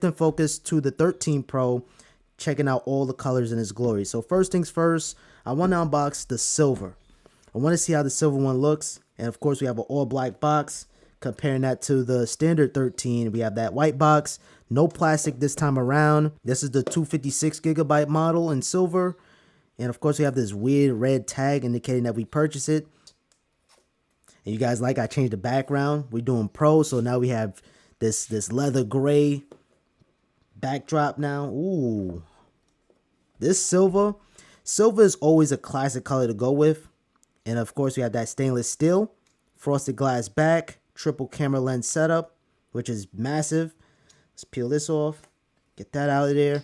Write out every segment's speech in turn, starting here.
Then focus to the 13 Pro, checking out all the colors in its glory. So first things first, I want to unbox the silver. I want to see how the silver one looks. And of course, we have an all black box. Comparing that to the standard 13, we have that white box. No plastic this time around. This is the 256GB model in silver. And of course, we have this weird red tag indicating that we purchased it. And you guys like I changed the background. We're doing pro, so now we have this leather gray backdrop now. Ooh. This silver is always a classic color to go with. And of course, we have that stainless steel, frosted glass back, triple camera lens setup, which is massive. Let's peel this off. Get that out of there.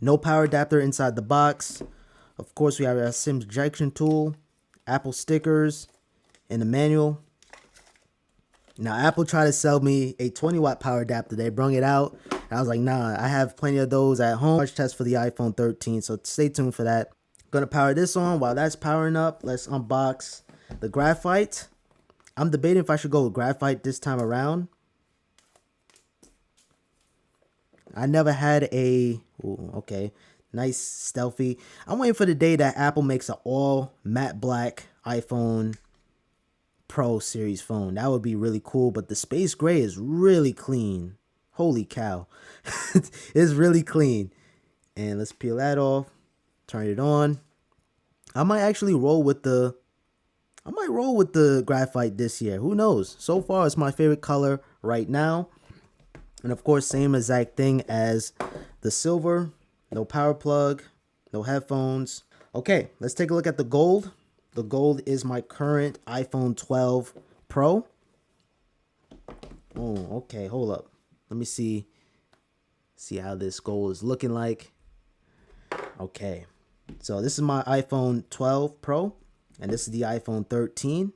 No power adapter inside the box. Of course, we have our SIM ejection tool, Apple stickers, and the manual. Now, Apple tried to sell me a 20-watt power adapter. They brung it out. And I was like, nah, I have plenty of those at home. Charge test for the iPhone 13, so stay tuned for that. Gonna power this on. While that's powering up, let's unbox the Graphite. I'm debating if I should go with Graphite this time around. I never had a... Ooh, okay. Nice, stealthy. I'm waiting for the day that Apple makes an all matte black iPhone Pro series phone. That would be really cool, but the space gray is really clean. Holy cow. It's really clean. And let's peel that off. Turn it on. I might actually roll with the Graphite this year. Who knows? So far, it's my favorite color right now. And of course, same exact thing as the silver. No power plug, no headphones. Okay, let's take a look at the gold. The gold is my current iPhone 12 Pro. Oh, okay, hold up. Let me see how this gold is looking like. Okay, so this is my iPhone 12 Pro, and this is the iPhone 13.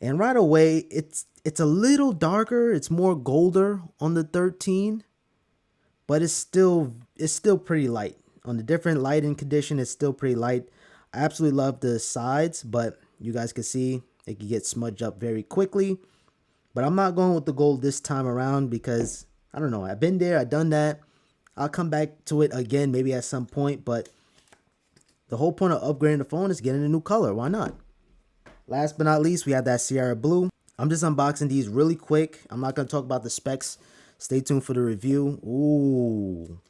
And right away, it's a little darker. It's more golder on the 13, but it's still pretty light. On the different lighting condition, it's still pretty light. I absolutely love the sides, but you guys can see it can get smudged up very quickly. But I'm not going with the gold this time around because, I don't know, I've been there, I've done that. I'll come back to it again maybe at some point, but the whole point of upgrading the phone is getting a new color. Why not? Last but not least, we have that Sierra Blue. I'm just unboxing these really quick. I'm not going to talk about the specs. Stay tuned for the review. Ooh.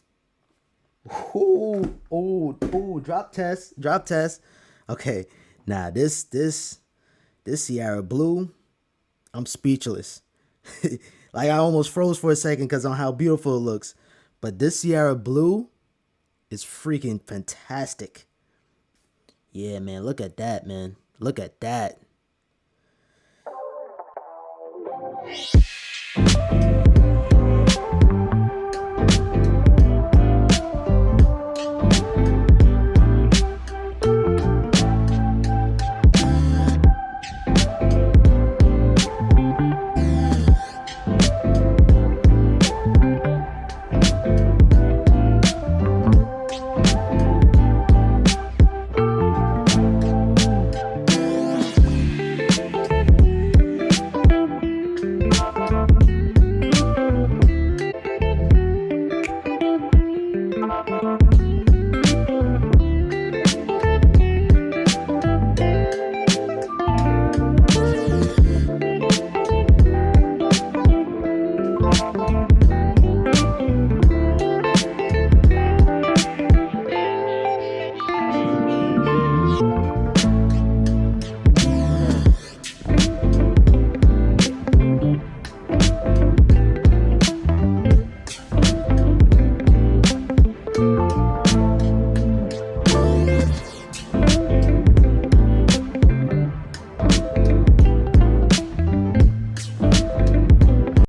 Ooh, drop test. Okay, nah, this Sierra Blue, I'm speechless. Like, I almost froze for a second because on how beautiful it looks. But this Sierra Blue is freaking fantastic. Yeah, man, look at that, man. Look at that.